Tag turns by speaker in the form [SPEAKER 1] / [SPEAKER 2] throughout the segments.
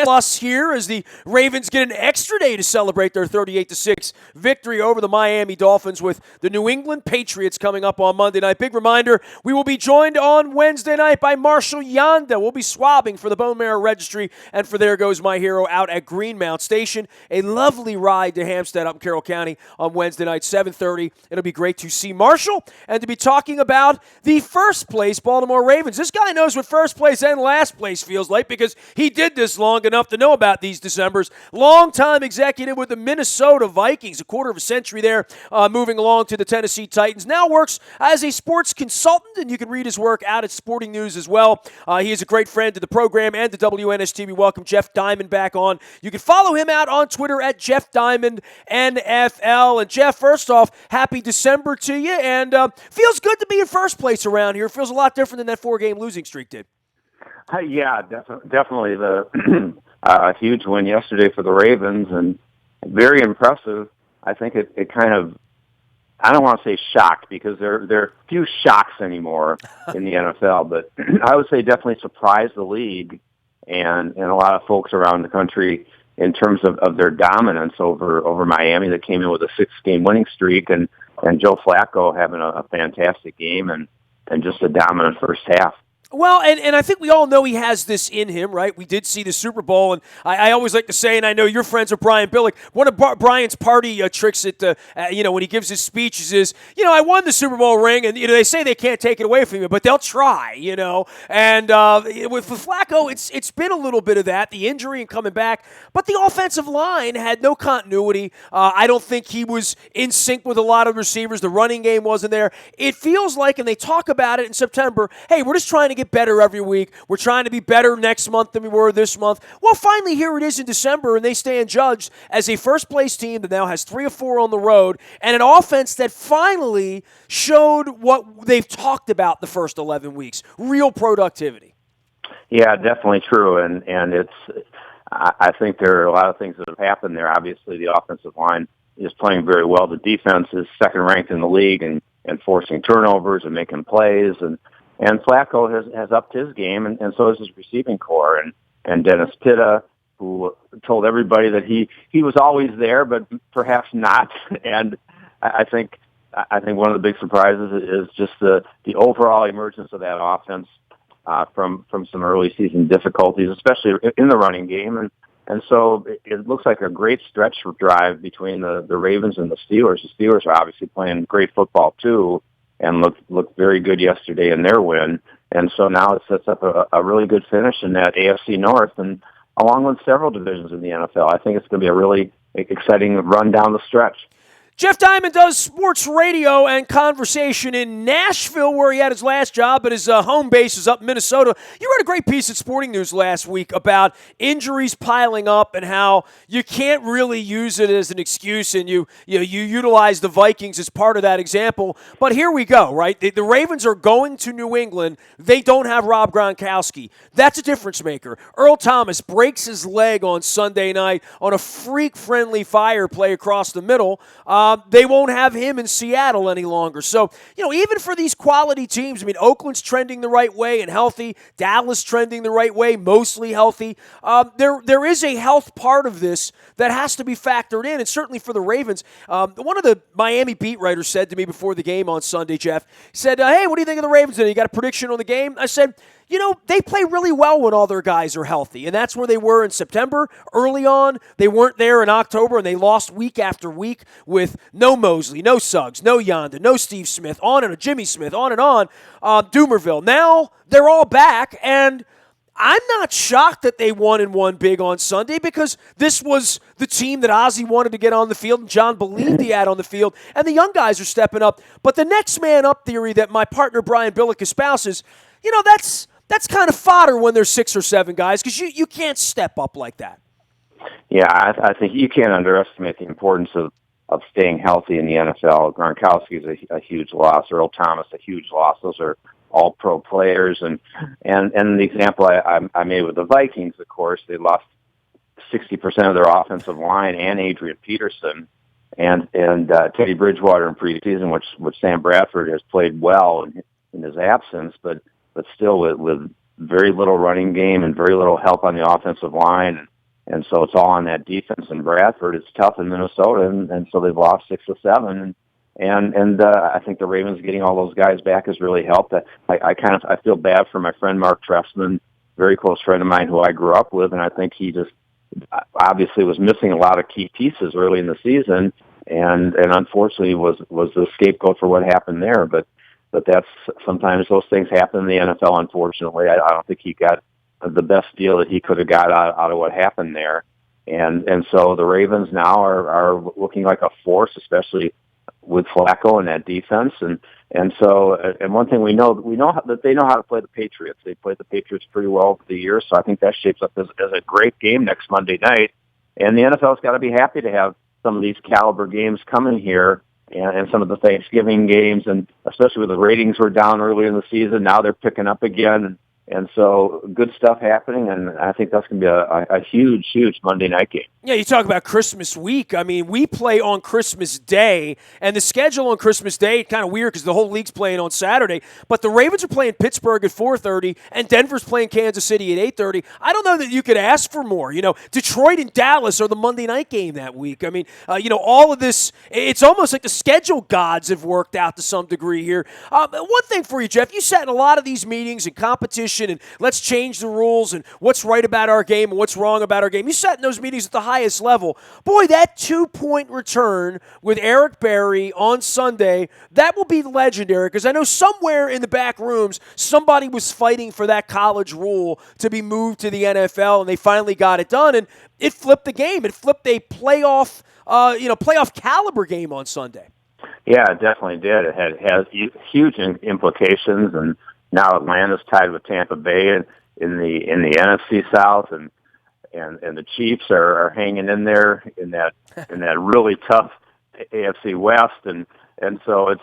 [SPEAKER 1] Plus here as the Ravens get an extra day to celebrate their 38-6 victory over the Miami Dolphins with the New England Patriots coming up on Monday night. Big reminder, we will be joined on Wednesday night by Marshall Yanda. We'll be swabbing for the Bone Marrow Registry and for There Goes My Hero out at Greenmount Station. A lovely ride to Hampstead up in Carroll County on Wednesday night, 7:30. It'll be great to see Marshall and to be talking about the first place Baltimore Ravens. This guy knows what first place and last place feels like because he did this long enough to know about these Decembers. Longtime executive with the Minnesota Vikings, a quarter of a century there, moving along to the Tennessee Titans. Now works as a sports consultant, and you can read his work out at Sporting News as well. He is a great friend to the program and to WNST. We welcome Jeff Diamond back on. You can follow him out on Twitter at Jeff Diamond NFL. And Jeff, first off, happy December to you, and feels good to be in first place around here. Feels a lot different than that 4-game losing streak did.
[SPEAKER 2] Yeah, definitely a huge win yesterday for the Ravens, and very impressive. I think it kind of, I don't want to say shocked because there are few shocks anymore in the NFL, but I would say definitely surprised the league and a lot of folks around the country in terms of their dominance over Miami that came in with a 6-game winning streak, and Joe Flacco having a fantastic game and just a dominant first half.
[SPEAKER 1] Well, and I think we all know he has this in him, right? We did see the Super Bowl, and I always like to say, and I know you're friends with Brian Billick, one of Brian's party tricks at, when he gives his speeches is, I won the Super Bowl ring, and, they say they can't take it away from you, but they'll try, And with Flacco, it's been a little bit of that, the injury and coming back, but the offensive line had no continuity. I don't think he was in sync with a lot of receivers. The running game wasn't there. It feels like, and they talk about it in September, hey, we're just trying to get better every week. We're trying to be better next month than we were this month. Well, finally, here it is in December, and they stand judged as a first-place team that now has 3 or 4 on the road, and an offense that finally showed what they've talked about the first 11 weeks, real productivity.
[SPEAKER 2] Yeah, definitely true, and I think there are a lot of things that have happened there. Obviously, the offensive line is playing very well. The defense is second-ranked in the league and forcing turnovers and making plays, and Flacco has upped his game, and so has his receiving core. And Dennis Pitta, who told everybody that he was always there, but perhaps not. And I think one of the big surprises is just the overall emergence of that offense from some early season difficulties, especially in the running game. And so it looks like a great stretch drive between the Ravens and the Steelers. The Steelers are obviously playing great football too, and looked very good yesterday in their win. And so now it sets up a really good finish in that AFC North, and along with several divisions in the NFL. I think it's going to be a really exciting run down the stretch.
[SPEAKER 1] Jeff Diamond does sports radio and conversation in Nashville, where he had his last job, but his home base is up in Minnesota. You wrote a great piece at Sporting News last week about injuries piling up and how you can't really use it as an excuse, and you utilize the Vikings as part of that example. But here we go, right? The Ravens are going to New England. They don't have Rob Gronkowski. That's a difference maker. Earl Thomas breaks his leg on Sunday night on a freak-friendly fire play across the middle. They won't have him in Seattle any longer. So, even for these quality teams, Oakland's trending the right way and healthy. Dallas trending the right way, mostly healthy. There is a health part of this that has to be factored in, and certainly for the Ravens. One of the Miami beat writers said to me before the game on Sunday, Jeff, said, hey, what do you think of the Ravens today? You got a prediction on the game? I said, they play really well when all their guys are healthy, and that's where they were in September. Early on, they weren't there in October, and they lost week after week with no Mosley, no Suggs, no Yonda, no Steve Smith, Jimmy Smith, on and on, Doomerville. Now they're all back, and I'm not shocked that they won and won big on Sunday because this was the team that Ozzie wanted to get on the field and John believed he had on the field, and the young guys are stepping up. But the next man up theory that my partner Brian Billick espouses, that's kind of fodder when there's 6 or 7 guys because you can't step up like that.
[SPEAKER 2] Yeah, I think you can't underestimate the importance of staying healthy in the NFL. Gronkowski is a huge loss. Earl Thomas, a huge loss. Those are all pro players. And the example I made with the Vikings, of course, they lost 60% of their offensive line and Adrian Peterson and Teddy Bridgewater in preseason, which Sam Bradford has played well in his absence, but still with very little running game and very little help on the offensive line. And so it's all on that defense in Bradford. It's tough in Minnesota, and so they've lost 6 or 7. And I think the Ravens getting all those guys back has really helped. I feel bad for my friend Mark Trestman, very close friend of mine who I grew up with, and I think he just obviously was missing a lot of key pieces early in the season, and unfortunately was the scapegoat for what happened there. But that's sometimes those things happen in the NFL. Unfortunately, I don't think he got the best deal that he could have got out of what happened there, and so the Ravens now are looking like a force, especially with Flacco and that defense, and so one thing we know that they know how to play the Patriots. They played the Patriots pretty well over the years, so I think that shapes up as a great game next Monday night. And the NFL's got to be happy to have some of these caliber games coming here, and some of the Thanksgiving games, and especially with the ratings were down early in the season, now they're picking up again. And so good stuff happening, and I think that's going to be a huge, huge Monday night game.
[SPEAKER 1] Yeah, you talk about Christmas week. I mean, we play on Christmas Day, and the schedule on Christmas Day, kind of weird because the whole league's playing on Saturday, but the Ravens are playing Pittsburgh at 4:30, and Denver's playing Kansas City at 8:30. I don't know that you could ask for more. Detroit and Dallas are the Monday night game that week. I mean, all of this, it's almost like the schedule gods have worked out to some degree here. One thing for you, Jeff, you sat in a lot of these meetings and competition, and let's change the rules, and what's right about our game and what's wrong about our game. You sat in those meetings at the highest level. Boy, that 2-point return with Eric Berry on Sunday, that will be legendary, because I know somewhere in the back rooms somebody was fighting for that college rule to be moved to the NFL, and they finally got it done, and it flipped the game. It flipped a playoff caliber game on Sunday.
[SPEAKER 2] Yeah, it definitely did. It has huge implications, and now Atlanta's tied with Tampa Bay in the NFC South, and the Chiefs are hanging in there in that really tough AFC West, and so it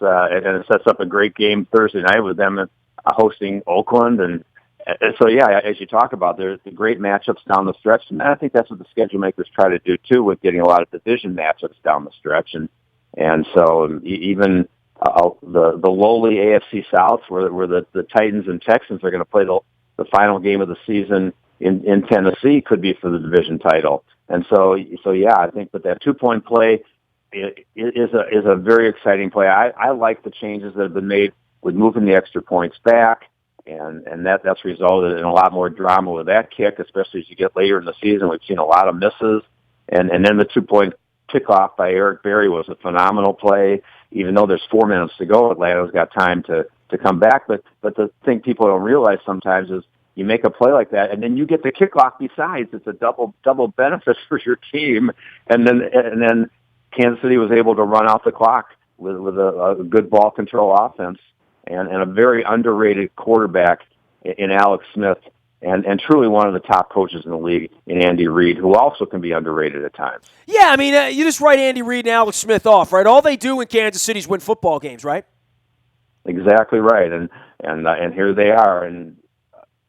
[SPEAKER 2] sets up a great game Thursday night with them hosting Oakland, and so yeah, as you talk about, there's the great matchups down the stretch, and I think that's what the schedule makers try to do too, with getting a lot of division matchups down the stretch, and so even the lowly AFC South, where the Titans and Texans are going to play the final game of the season in Tennessee, could be for the division title. And so yeah, I think that 2-point play is a very exciting play. I like the changes that have been made with moving the extra points back, and that's resulted in a lot more drama with that kick, especially as you get later in the season. We've seen a lot of misses, and then the 2-point kickoff by Eric Berry was a phenomenal play. Even though there's 4 minutes to go, Atlanta's got time to come back. But the thing people don't realize sometimes is you make a play like that, and then you get the kickoff besides. It's a double benefit for your team. And then Kansas City was able to run out the clock with a good ball control offense and a very underrated quarterback in Alex Smith. And truly one of the top coaches in the league in Andy Reid, who also can be underrated at times.
[SPEAKER 1] Yeah, I mean, you just write Andy Reid and Alex Smith off, right? All they do in Kansas City is win football games, right?
[SPEAKER 2] Exactly right, and here they are, and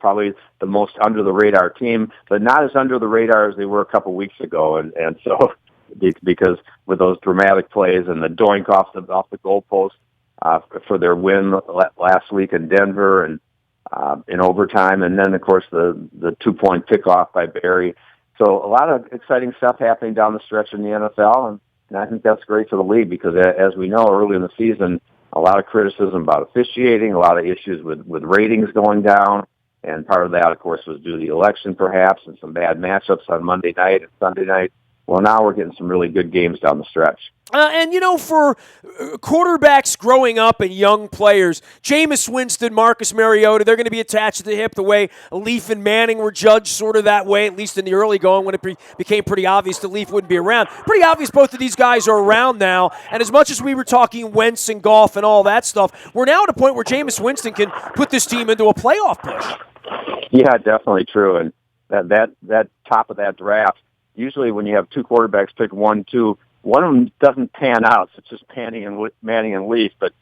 [SPEAKER 2] probably the most under the radar team, but not as under the radar as they were a couple weeks ago, and so because with those dramatic plays and the doink off the goalpost for their win last week in Denver and in overtime, and then of course the 2-point kickoff by Berry. So a lot of exciting stuff happening down the stretch in the NFL, and I think that's great for the league because, as we know, early in the season, a lot of criticism about officiating, a lot of issues with ratings going down, and part of that, of course, was due to the election perhaps, and some bad matchups on Monday night and Sunday night. Well, now we're getting some really good games down the stretch.
[SPEAKER 1] And, for quarterbacks growing up and young players, Jameis Winston, Marcus Mariota, they're going to be attached to the hip the way Leaf and Manning were judged sort of that way, at least in the early going when it became pretty obvious the Leaf wouldn't be around. Pretty obvious both of these guys are around now. And as much as we were talking Wentz and golf and all that stuff, we're now at a point where Jameis Winston can put this team into a playoff push.
[SPEAKER 2] Yeah, definitely true. And that top of that draft, usually when you have two quarterbacks pick 1, 2, one of them doesn't pan out. So it's just Manning and Leaf. But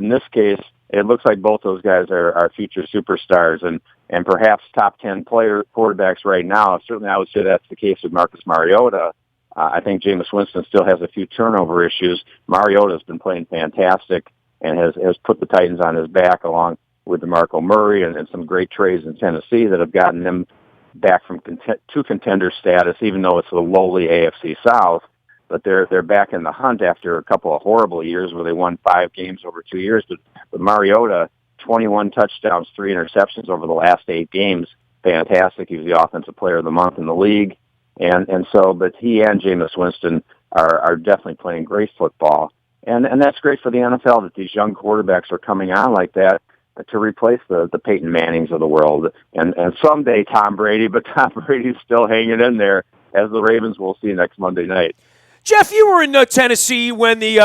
[SPEAKER 2] in this case, it looks like both those guys are future superstars and perhaps top 10 quarterbacks right now. Certainly, I would say that's the case with Marcus Mariota. I think Jameis Winston still has a few turnover issues. Mariota's been playing fantastic and has put the Titans on his back along DeMarco Murray and some great trades in Tennessee that have gotten them back from to contender status, even though it's a lowly AFC South. But they're back in the hunt after a couple of horrible years where they won 5 games over 2 years. But Mariota, 21 touchdowns, 3 interceptions over the last 8 games. Fantastic. He was the offensive player of the month in the league. But he and Jameis Winston are definitely playing great football. And that's great for the NFL that these young quarterbacks are coming on like that to replace the Peyton Mannings of the world. And someday Tom Brady, but Tom Brady's still hanging in there, as the Ravens will see next Monday night.
[SPEAKER 1] Jeff, you were in Tennessee when the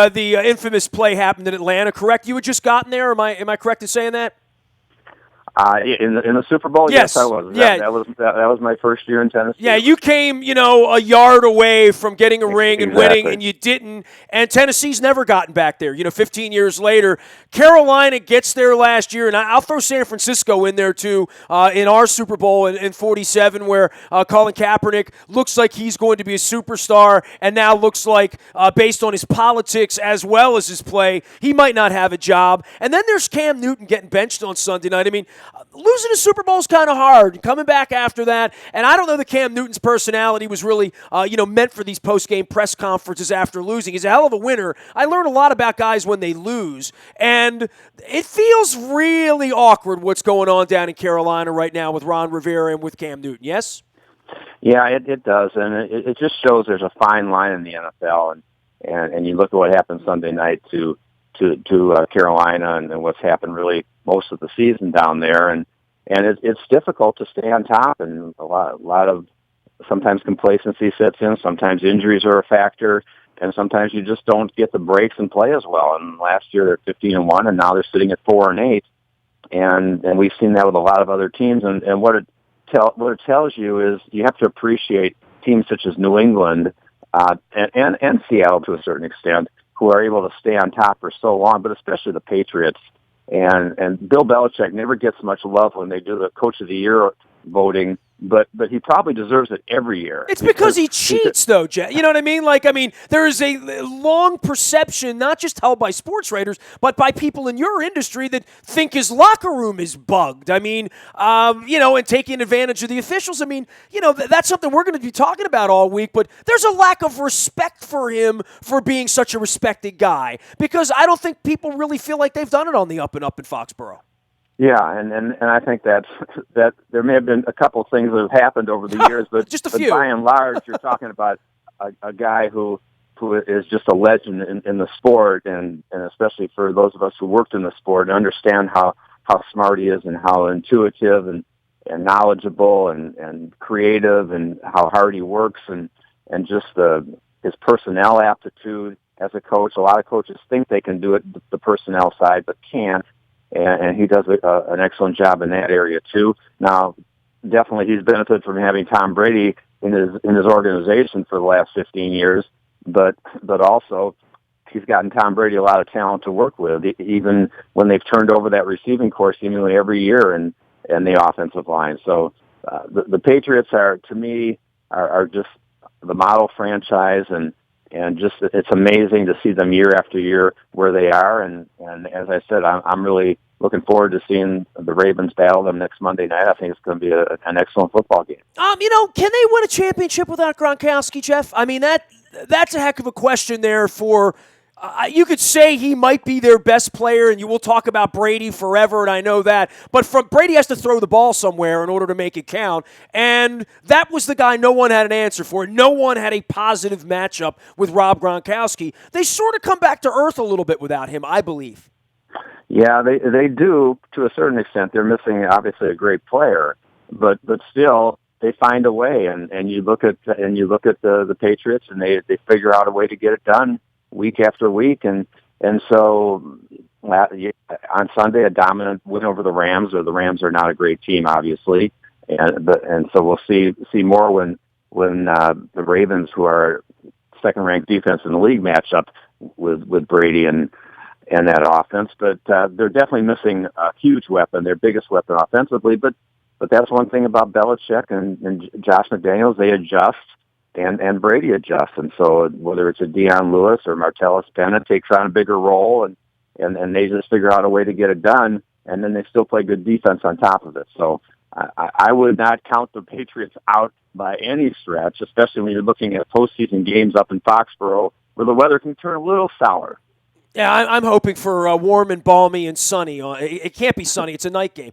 [SPEAKER 1] infamous play happened in Atlanta, correct? You had just gotten there. Am I correct in saying that?
[SPEAKER 2] In the Super Bowl, yes I was. That was my first year in Tennessee.
[SPEAKER 1] Yeah, you came, a yard away from getting a ring and winning, and you didn't. And Tennessee's never gotten back there. 15 years later, Carolina gets there last year, and I'll throw San Francisco in there too. In our Super Bowl in '47, where Colin Kaepernick looks like he's going to be a superstar, and now looks like, based on his politics as well as his play, he might not have a job. And then there's Cam Newton getting benched on Sunday night. I mean, losing a Super Bowl is kind of hard. Coming back after that, and I don't know that Cam Newton's personality was really, meant for these post-game press conferences after losing. He's a hell of a winner. I learned a lot about guys when they lose, and it feels really awkward what's going on down in Carolina right now with Ron Rivera and with Cam Newton. Yes?
[SPEAKER 2] Yeah, it does, and it just shows there's a fine line in the NFL, and you look at what happened Sunday night to Carolina and what's happened really most of the season down there, and it's difficult to stay on top, and a lot of sometimes complacency sets in, sometimes injuries are a factor, and sometimes you just don't get the breaks and play as well. And last year they're 15-1, and now they're sitting at 4-8, and we've seen that with a lot of other teams. And what it tells you is you have to appreciate teams such as New England and Seattle to a certain extent, who are able to stay on top for so long, but especially the Patriots. And Bill Belichick never gets much love when they do the Coach of the Year voting, but he probably deserves it every year.
[SPEAKER 1] It's because he cheats, though, Jeff. You know what I mean? There is a long perception, not just held by sports writers, but by people in your industry that think his locker room is bugged. And taking advantage of the officials. That's something we're going to be talking about all week, but there's a lack of respect for him for being such a respected guy, because I don't think people really feel like they've done it on the up and up in Foxborough.
[SPEAKER 2] Yeah, and I think that there may have been a couple of things that have happened over the years, but
[SPEAKER 1] just a few.
[SPEAKER 2] But by and large, you're talking about a guy who is just a legend in the sport, and especially for those of us who worked in the sport and understand how smart he is and how intuitive and knowledgeable and creative and how hard he works and just his personnel aptitude as a coach. A lot of coaches think they can do it the personnel side, but can't. And he does an excellent job in that area too. Now, definitely he's benefited from having Tom Brady in his organization for the last 15 years, but also he's gotten Tom Brady a lot of talent to work with, even when they've turned over that receiving corps seemingly every year in the offensive line. So the Patriots are, to me, are just the model franchise, and just it's amazing to see them year after year where they are. And as I said, I'm really looking forward to seeing the Ravens battle them next Monday night. I think it's going to be an excellent football game.
[SPEAKER 1] Can they win a championship without Gronkowski, Jeff? That's a heck of a question there for. You could say he might be their best player, and you will talk about Brady forever, and I know that. But Brady has to throw the ball somewhere in order to make it count, and that was the guy no one had an answer for. No one had a positive matchup with Rob Gronkowski. They sort of come back to earth a little bit without him, I believe.
[SPEAKER 2] Yeah, they do to a certain extent. They're missing, obviously, a great player, but still they find a way. And you look at the Patriots, and they figure out a way to get it done week after week, and so on Sunday, a dominant win over the Rams. Or the Rams are not a great team, obviously, and so we'll see more when the Ravens, who are second-ranked defense in the league, match up with Brady and that offense. But they're definitely missing a huge weapon, their biggest weapon offensively. But that's one thing about Belichick and Josh McDaniels. They adjust. And Brady adjusts, and so whether it's a Deion Lewis or Martellus Bennett takes on a bigger role, and they just figure out a way to get it done. and then they still play good defense on top of it. So I would not count the Patriots out by any stretch, especially when you're looking at postseason games up in Foxborough where the weather can turn a little sour.
[SPEAKER 1] Yeah, I'm hoping for warm and balmy and sunny. It can't be sunny. It's a night game.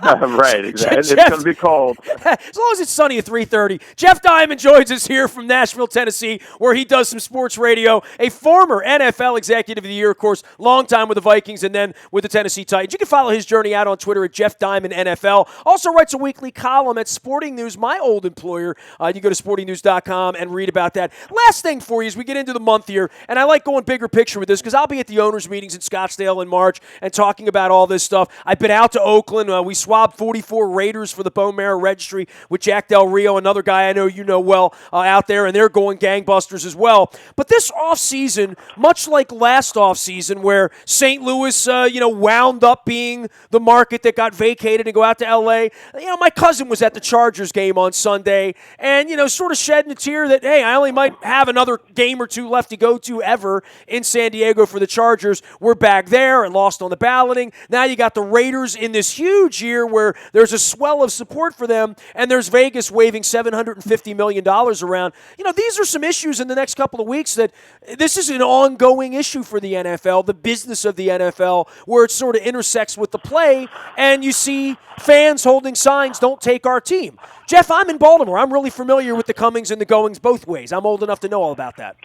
[SPEAKER 2] Right, exactly. It's going to be cold.
[SPEAKER 1] As long as it's sunny at 3:30. Jeff Diamond joins us here from Nashville, Tennessee, where he does some sports radio. A former NFL Executive of the Year, of course, long time with the Vikings and then with the Tennessee Titans. You can follow his journey out on Twitter at Jeff Diamond NFL. Also writes a weekly column at Sporting News, my old employer. You go to sportingnews.com and read about that. Last thing for you as we get into the month here, and I like going bigger picture with this because I'll be at the owners' meetings in Scottsdale in March and talking about all this stuff. I've been out to Oakland. We swabbed 44 Raiders for the Bone Marrow Registry with Jack Del Rio, another guy I know you know well out there, and they're going gangbusters as well. But this offseason, much like last offseason where St. Louis, wound up being the market that got vacated and go out to L.A., my cousin was at the Chargers game on Sunday and, sort of shedding a tear that, hey, I only might have another game or two left to go to ever in San Diego for the Chargers. We're back there and lost on the balloting. Now you got the Raiders in this huge year where there's a swell of support for them, and there's Vegas waving $750 million around. These are some issues in the next couple of weeks that this is an ongoing issue for the NFL, the business of the NFL, where it sort of intersects with the play, and you see fans holding signs, "Don't take our team." Jeff, I'm in Baltimore. I'm really familiar with the comings and the goings both ways. I'm old enough to know all about that.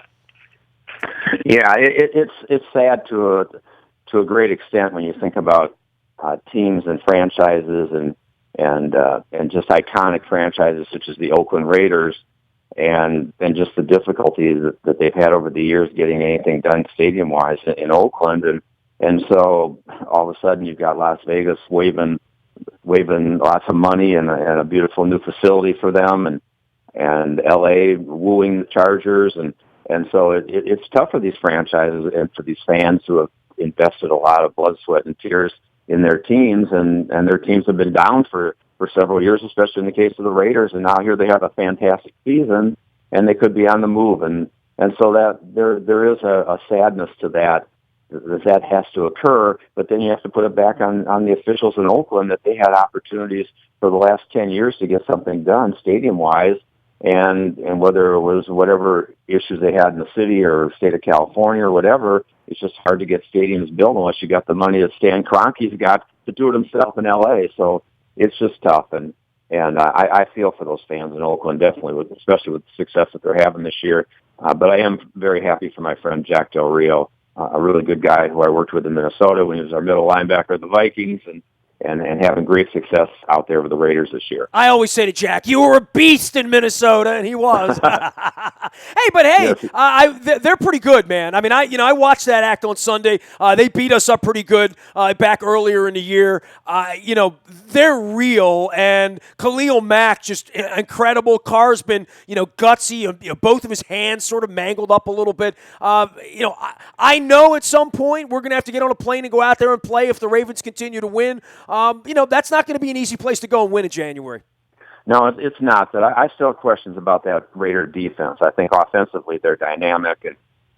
[SPEAKER 2] Yeah, it's sad to a great extent when you think about teams and franchises and just iconic franchises such as the Oakland Raiders and just the difficulties that they've had over the years getting anything done stadium-wise in Oakland. And so all of a sudden you've got Las Vegas waving lots of money and a beautiful new facility for them and L.A. wooing the Chargers. And so it's tough for these franchises and for these fans who have invested a lot of blood, sweat, and tears in their teams, and their teams have been down for several years, especially in the case of the Raiders. And now here they have a fantastic season, and they could be on the move. And so that there is a sadness to that has to occur. But then you have to put it back on the officials in Oakland that they had opportunities for the last 10 years to get something done stadium-wise. And whether it was whatever issues they had in the city or state of California or whatever, it's just hard to get stadiums built unless you got the money that Stan Kroenke's got to do it himself in L.A. So it's just tough, and I feel for those fans in Oakland, definitely, especially with the success that they're having this year. But I am very happy for my friend Jack Del Rio, a really good guy who I worked with in Minnesota when he was our middle linebacker of the Vikings, and having great success out there with the Raiders this year.
[SPEAKER 1] I always say to Jack, "You were a beast in Minnesota," and he was. Yes. They're pretty good, man. I mean, I watched that act on Sunday. They beat us up pretty good back earlier in the year. They're real, and Khalil Mack just incredible. Carr's been gutsy. Both of his hands sort of mangled up a little bit. I know at some point we're going to have to get on a plane and go out there and play if the Ravens continue to win. That's not going to be an easy place to go and win in January.
[SPEAKER 2] No, it's not. But I still have questions about that Raider defense. I think offensively they're dynamic,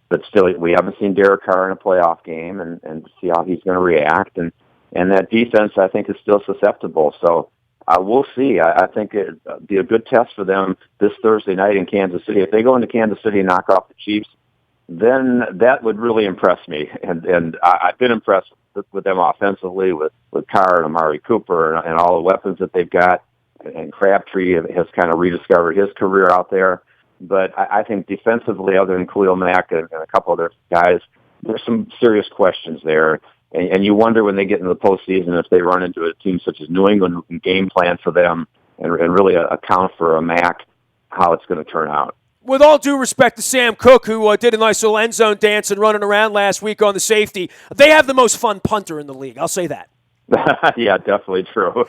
[SPEAKER 2] but still we haven't seen Derek Carr in a playoff game and see how he's going to react. And that defense, I think, is still susceptible. So we'll see. I think it'd be a good test for them this Thursday night in Kansas City. If they go into Kansas City and knock off the Chiefs, then that would really impress me. And I've been impressed with them offensively, with Carr and Amari Cooper and all the weapons that they've got. And Crabtree has kind of rediscovered his career out there. But I think defensively, other than Khalil Mack and a couple other guys, there's some serious questions there. And you wonder when they get into the postseason if they run into a team such as New England who can game plan for them and really account for a Mack, how it's going to turn out.
[SPEAKER 1] With all due respect to Sam Cook, who did a nice little end zone dance and running around last week on the safety, they have the most fun punter in the league. I'll say that.
[SPEAKER 2] Yeah, definitely true.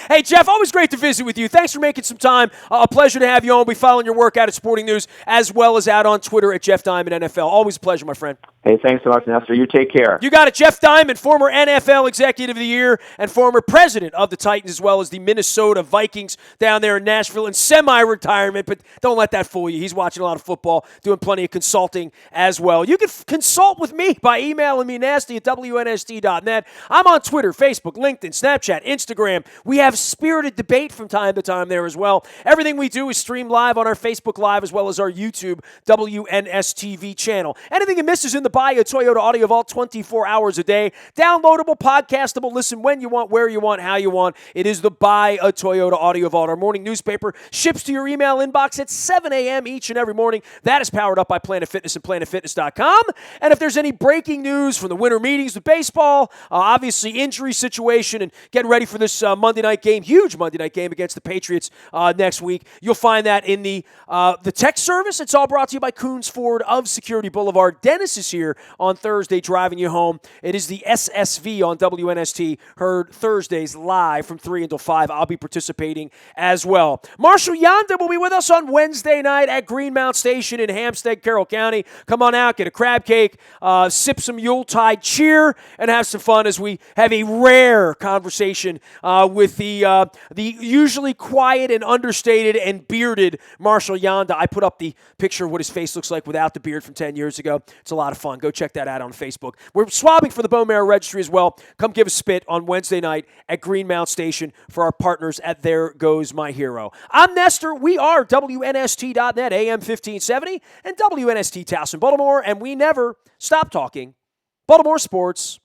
[SPEAKER 1] Hey, Jeff, always great to visit with you. Thanks for making some time. A pleasure to have you on. We'll be following your work out at Sporting News as well as out on Twitter at Jeff Diamond NFL. Always a pleasure, my friend.
[SPEAKER 2] Hey, thanks so much, Nestor. You take care.
[SPEAKER 1] You got it. Jeff Diamond, former NFL Executive of the Year and former president of the Titans, as well as the Minnesota Vikings down there in Nashville in semi-retirement. But don't let that fool you. He's watching a lot of football, doing plenty of consulting as well. You can consult with me by emailing me nasty at WNST.net. I'm on Twitter, Facebook, LinkedIn, Snapchat, Instagram. We have spirited debate from time to time there as well. Everything we do is streamed live on our Facebook Live as well as our YouTube WNSTV channel. Anything you miss is in the Buy a Toyota Audio Vault 24 hours a day. Downloadable, podcastable, listen when you want, where you want, how you want. It is the Buy a Toyota Audio Vault. Our morning newspaper ships to your email inbox at 7 a.m. each and every morning. That is powered up by Planet Fitness and PlanetFitness.com. And if there's any breaking news from the winter meetings with baseball, obviously injury situation and getting ready for this Monday night game, huge Monday night game against the Patriots next week, you'll find that in the text service. It's all brought to you by Coons Ford of Security Boulevard. Dennis is here on Thursday driving you home. It is the SSV on WNST, heard Thursdays live from 3 until 5. I'll be participating as well. Marshall Yonda will be with us on Wednesday night at Greenmount Station in Hampstead, Carroll County. Come on out, get a crab cake, sip some Yuletide cheer, and have some fun as we have a rare conversation with the usually quiet and understated and bearded Marshall Yonda. I put up the picture of what his face looks like without the beard from 10 years ago. It's a lot of fun. Go check that out on Facebook. We're swabbing for the Bone Marrow Registry as well. Come give a spit on Wednesday night at Greenmount Station for our partners at There Goes My Hero. I'm Nestor. We are WNST.net, AM 1570, and WNST Towson, Baltimore, and we never stop talking Baltimore sports.